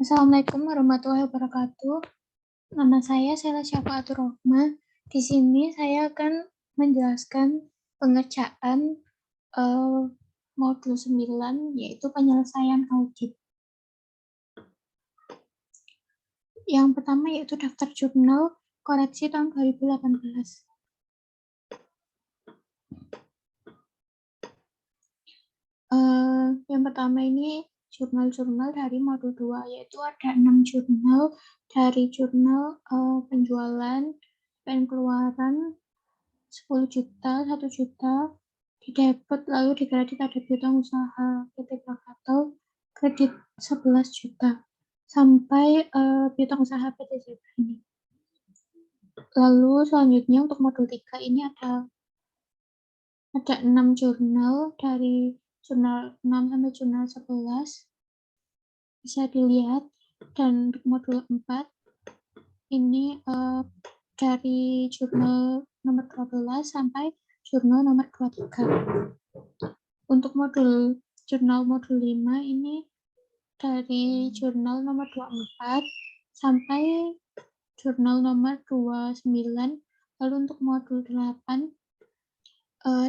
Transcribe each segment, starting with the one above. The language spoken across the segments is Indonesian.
Assalamualaikum warahmatullahi wabarakatuh. Nama saya Sela Syafaatur Rohmah. Di sini saya akan menjelaskan pengerjaan modul 9, yaitu penyelesaian audit. Yang pertama yaitu daftar jurnal koreksi tahun 2018. Yang pertama ini jurnal-jurnal dari modul 2, yaitu ada 6 jurnal dari jurnal penjualan, pengeluaran, 10 juta, 1 juta, di debit lalu di kredit ada piutang usaha PT Krakatau, kredit 11 juta, sampai piutang usaha PT Zebra ini. Lalu selanjutnya untuk modul 3 ini ada 6 jurnal dari jurnal 6 sampai jurnal 11, bisa dilihat. Dan untuk modul 4 ini dari jurnal nomor 12 sampai jurnal nomor 23. Untuk jurnal modul 5 ini dari jurnal nomor 24 sampai jurnal nomor 29. Lalu untuk modul 8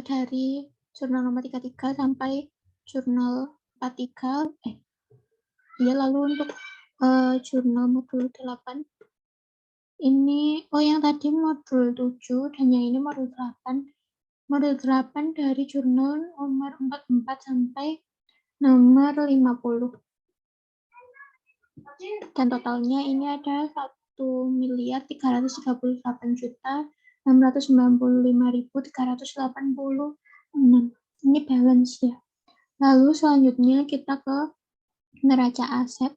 dari jurnal nomor 33 sampai jurnal 43. Lalu untuk jurnal modul 8 ini, yang tadi modul 7 dan yang ini modul 8. Modul 8 dari jurnal nomor 44 sampai nomor 50. Dan totalnya ini ada 1.338.695.386. Ini balance ya. Lalu selanjutnya kita ke neraca aset.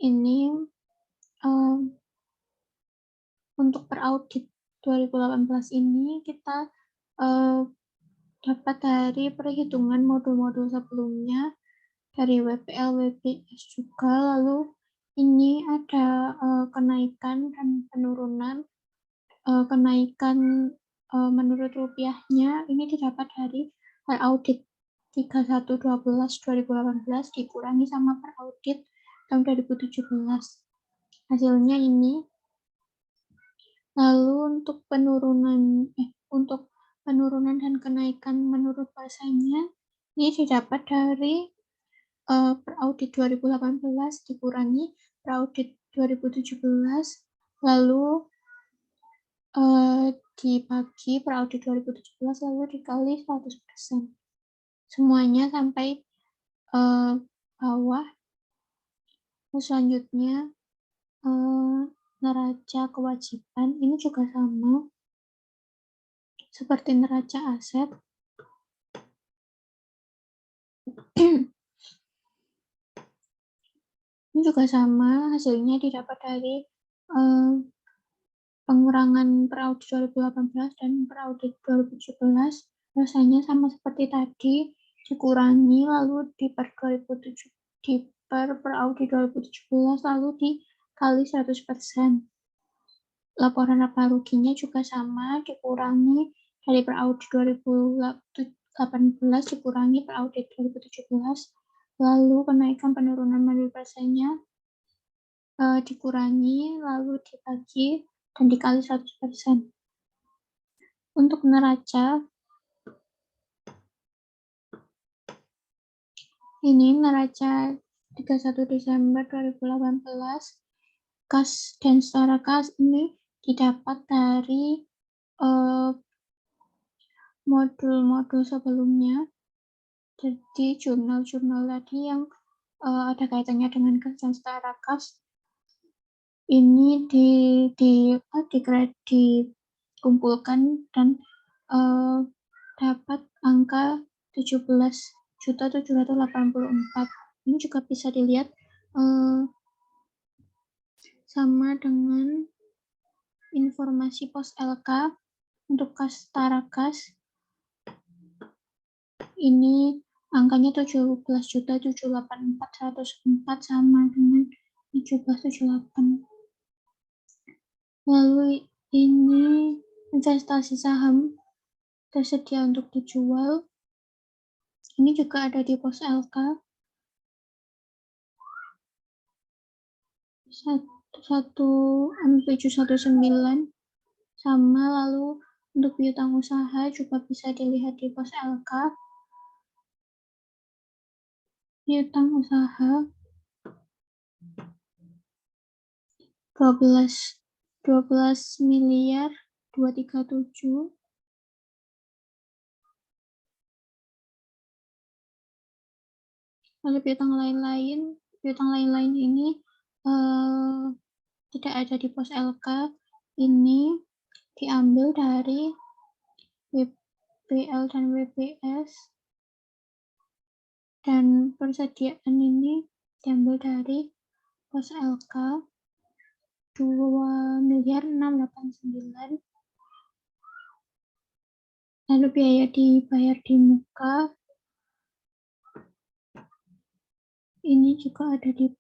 Ini untuk per audit 2018 ini kita dapat dari perhitungan modul-modul sebelumnya, dari WPL, WPS juga. Lalu ini ada kenaikan dan penurunan. Kenaikan menurut rupiahnya ini didapat dari per audit 31/12/2018 dikurangi sama per audit tahun 2017. Hasilnya ini. Lalu untuk penurunan dan kenaikan menurut persennya ini didapat dari per audit 2018 dikurangi per audit 2017, lalu dibagi per audit 2017 lalu dikali 100%. Semuanya sampai bawah. Selanjutnya neraca kewajiban ini juga sama seperti neraca aset. Ini juga sama, hasilnya didapat dari pengurangan per audit 2018 dan per audit 2017. Rasanya sama seperti tadi, dikurangi lalu di per audit 2017 lalu dikali 100%. Laporan laba ruginya juga sama, dikurangi dari per audit 2018 dikurangi per audit 2017, lalu kenaikan penurunan menurut persennya dikurangi lalu dibagi dan dikali 100%. Untuk neraca, ini neraca 31 Desember 2018, kas dan setara kas ini didapat dari modul-modul sebelumnya. Jadi jurnal-jurnal tadi yang ada kaitannya dengan kas dan setara kas ini dikumpulkan dan dapat angka 17.784. Ini juga bisa dilihat sama dengan informasi pos LK. Untuk kas setara kas ini angkanya 17.784.104 sama dengan 1778. Lalu ini investasi saham tersedia untuk dijual. Ini juga ada di pos LK 1719 sama. Lalu untuk piutang usaha juga bisa dilihat di pos LK. Piutang usaha 12 miliar 237. Lalu piutang lain-lain ini tidak ada di pos LK. Ini diambil dari WPL dan WPS, dan persediaan ini diambil dari pos LK 2.689. Lalu biaya dibayar di muka ini juga ada di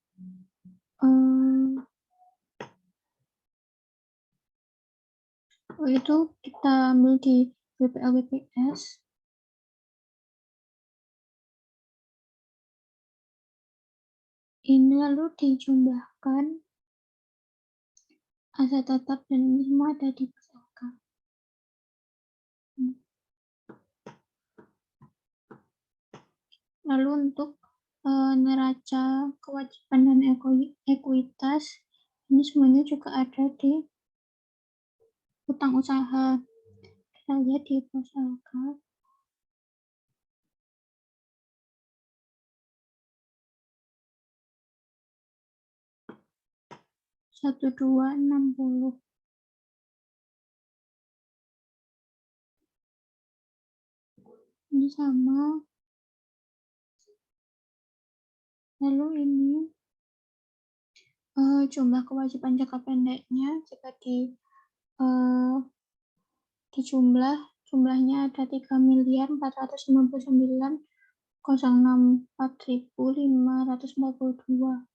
itu kita ambil di WPL WPS. Ini lalu dijumlahkan aset tetap, dan ini semua ada di pos LK. Lalu untuk neraca kewajiban dan ekuitas, ini semuanya juga ada di utang usaha. Kita lihat di pos LK. $1.260. Ini sama. Lalu ini jumlah kewajiban jangka pendeknya jika jumlahnya ada 3.499.064.542.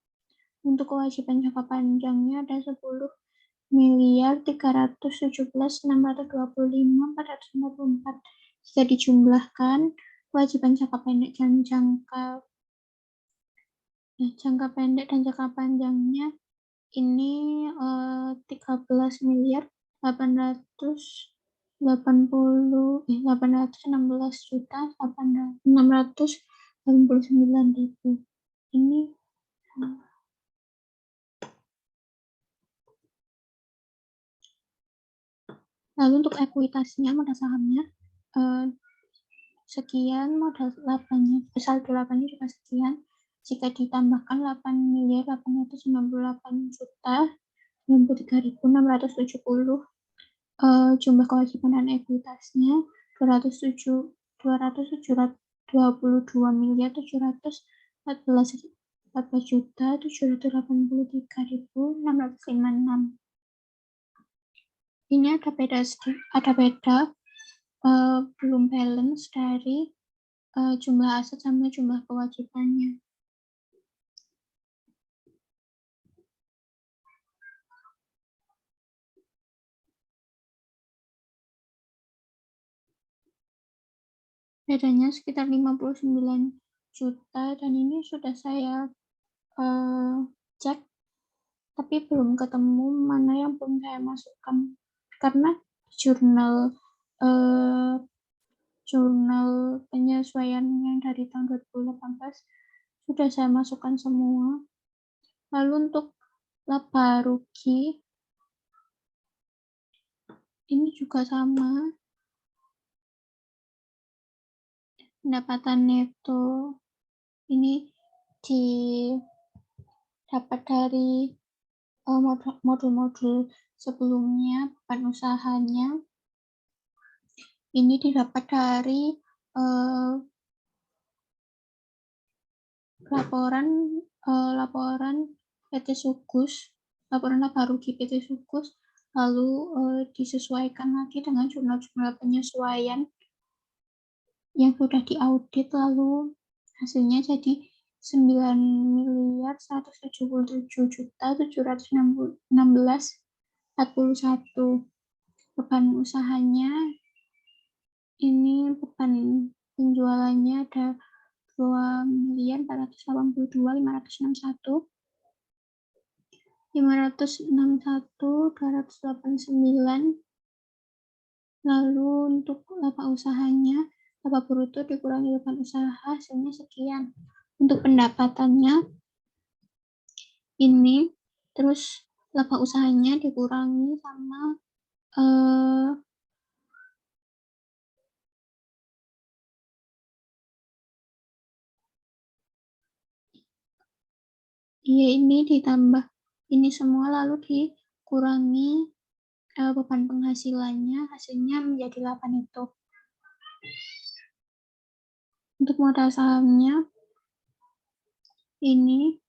Untuk kewajiban jangka panjangnya ada 10.317.625.454. Jika dijumlahkan kewajiban jangka pendek dan jangka pendek dan jangka panjangnya ini 816.689.000. Ini lalu untuk ekuitasnya, modal sahamnya sekian, modal labanya, saldo labanya juga sekian. Jika ditambahkan 8.898.093.670, jumlah kewajiban dan ekuitasnya 222.714.783.656. Ini ada beda belum balance dari jumlah aset sama jumlah kewajibannya. Bedanya sekitar 59 juta, dan ini sudah saya cek, tapi belum ketemu mana yang belum saya masukkan, karena jurnal penyesuaian yang dari tahun 2018 sudah saya masukkan semua. Lalu untuk laba rugi ini juga sama. Pendapatan neto ini didapat dari modul-modul sebelumnya, beban usahanya. Ini didapat dari laporan PT Sukus, laporan laba rugi PT Sukus, lalu disesuaikan lagi dengan jurnal-jurnal penyesuaian yang sudah diaudit, lalu hasilnya jadi 9.177.716.41. Beban usahanya ini, beban penjualannya ada 2.482.561, 561.289. Lalu untuk laba usahanya, laba bruto dikurangi beban usaha, hasilnya sekian. Untuk pendapatannya ini, terus laba usahanya dikurangi sama ini ditambah ini semua lalu dikurangi beban penghasilannya, hasilnya menjadi 8 itu. Untuk modal sahamnya ini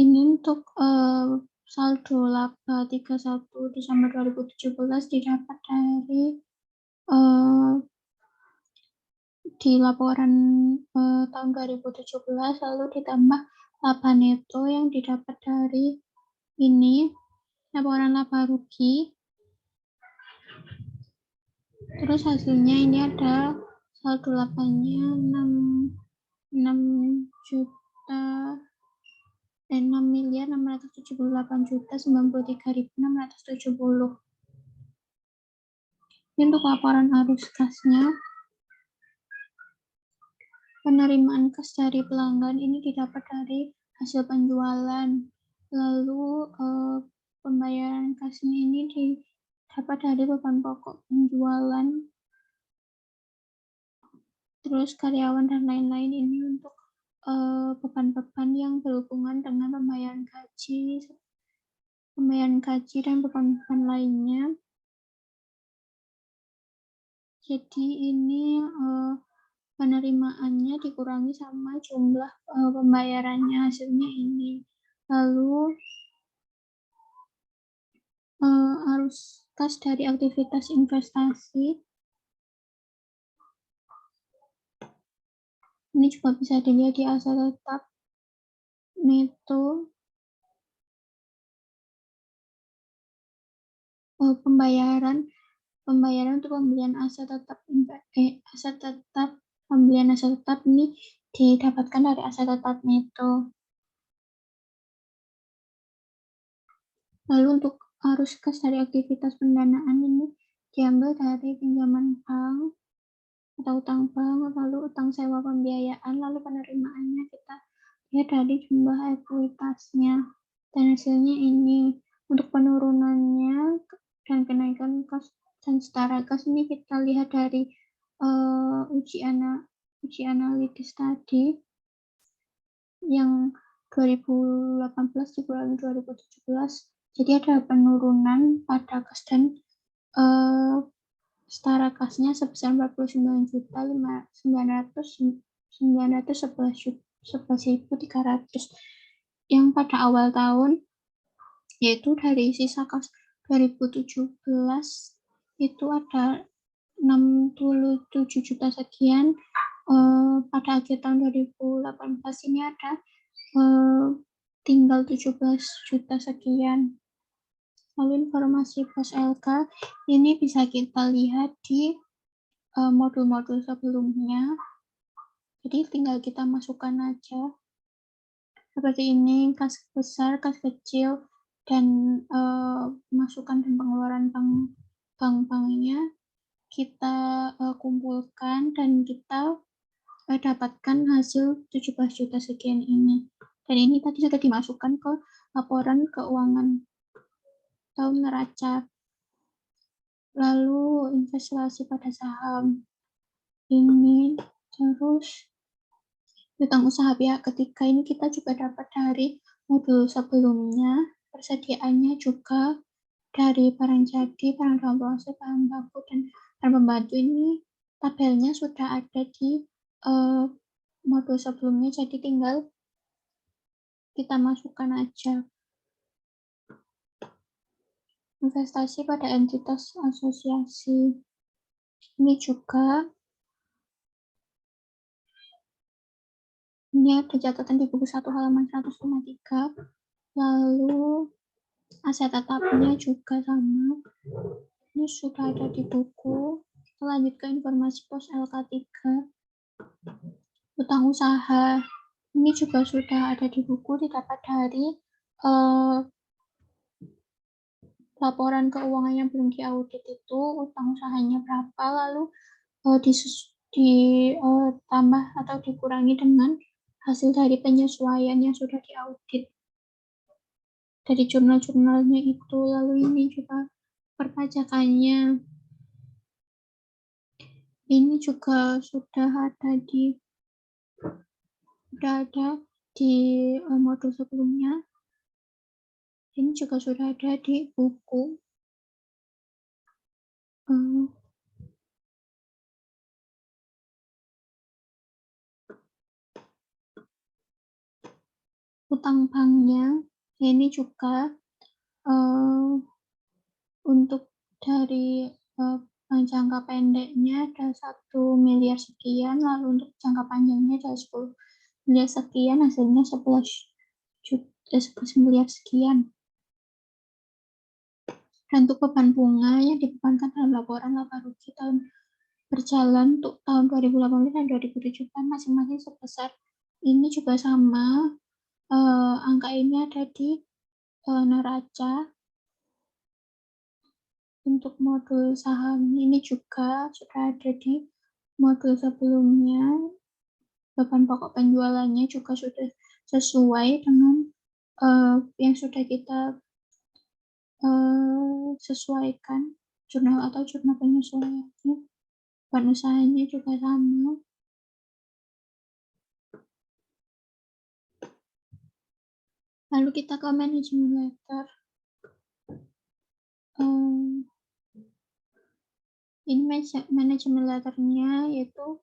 untuk saldo laba 31 Desember 2017 didapat dari di laporan tahun 2017, lalu ditambah laba neto yang didapat dari ini laporan laba rugi. Terus hasilnya ini ada saldo labanya 6.678.093.670. Ini untuk laporan arus kasnya. Penerimaan kas dari pelanggan ini didapat dari hasil penjualan. Lalu pembayaran kasnya ini didapat dari beban pokok penjualan. Terus karyawan dan lain-lain ini untuk beban-beban yang berhubungan dengan pembayaran gaji dan beban-beban lainnya. Jadi ini penerimaannya dikurangi sama jumlah pembayarannya, hasilnya ini. Lalu arus kas dari aktivitas investasi ini juga bisa dilihat di aset tetap neto. Pembayaran untuk pembelian aset tetap pembelian aset tetap ini didapatkan dari aset tetap neto. Lalu untuk arus kas dari aktivitas pendanaan ini diambil dari pinjaman bank atau utang bank, lalu utang sewa pembiayaan, lalu penerimaannya kita lihat dari jumlah ekuitasnya. Dan hasilnya ini. Untuk penurunannya dan kenaikan kas dan setara kas ini kita lihat dari uji analitis tadi yang 2018 dikurangi 2017. Jadi ada penurunan pada kas dan setara kasnya sebesar 49.911.300 yang pada awal tahun, yaitu dari sisa kas 2017 itu ada 67 juta sekian. Pada akhir tahun 2018 ini ada tinggal 17 juta sekian. Lalu informasi pos LK ini bisa kita lihat di modul-modul sebelumnya. Jadi tinggal kita masukkan aja. Seperti ini, kas besar, kas kecil, dan masukan dan pengeluaran bank-banknya kita kumpulkan dan kita dapatkan hasil 17 juta sekian ini. Dan ini tadi sudah dimasukkan ke laporan keuangan tahun neraca. Lalu investasi pada saham ini, terus utang usaha pihak ketiga ini kita juga dapat dari modul sebelumnya. Persediaannya juga dari barang jadi, barang dalam proses, bahan baku, dan barang pembantu. Ini tabelnya sudah ada di modul sebelumnya, jadi tinggal kita masukkan aja. Investasi pada entitas asosiasi. Ini juga, ini ada catatan di buku 1 halaman 153. Lalu aset tetapnya juga sama. Ini sudah ada di buku. Kita lanjut ke informasi pos LK3. Utang usaha. Ini juga sudah ada di buku, didapat dari laporan keuangan yang belum diaudit itu, utang usahanya berapa, lalu ditambah atau dikurangi dengan hasil dari penyesuaian yang sudah diaudit dari jurnal-jurnalnya itu. Lalu ini juga perpajakannya. Ini juga sudah ada di modul sebelumnya. Ini juga sudah ada di buku. Utang banknya ini juga untuk dari jangka pendeknya ada 1 miliar sekian, lalu untuk jangka panjangnya ada 10 miliar sekian, hasilnya 11 miliar sekian. Dan untuk beban bunga yang dibebankan dalam laporan laba rugi tahun berjalan untuk tahun 2018 dan 2017 masing-masing sebesar ini juga sama. Angka ini ada di neraca. Untuk modul saham ini juga sudah ada di modul sebelumnya. Beban pokok penjualannya juga sudah sesuai dengan yang sudah kita sesuaikan jurnal penyesuaiannya. Beban usahanya juga sama. Lalu kita ke manajemen letter. Ini manajemen letternya yaitu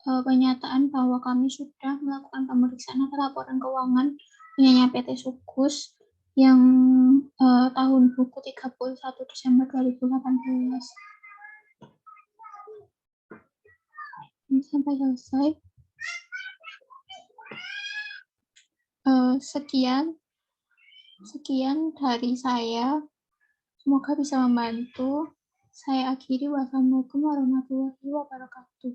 pernyataan bahwa kami sudah melakukan pemeriksaan atau laporan keuangan punyanya PT Sukus yang tahun buku 31 Desember 2018. Ini sampai selesai. Sekian dari saya. Semoga bisa membantu. Saya akhiri. Wassalamualaikum warahmatullahi wabarakatuh.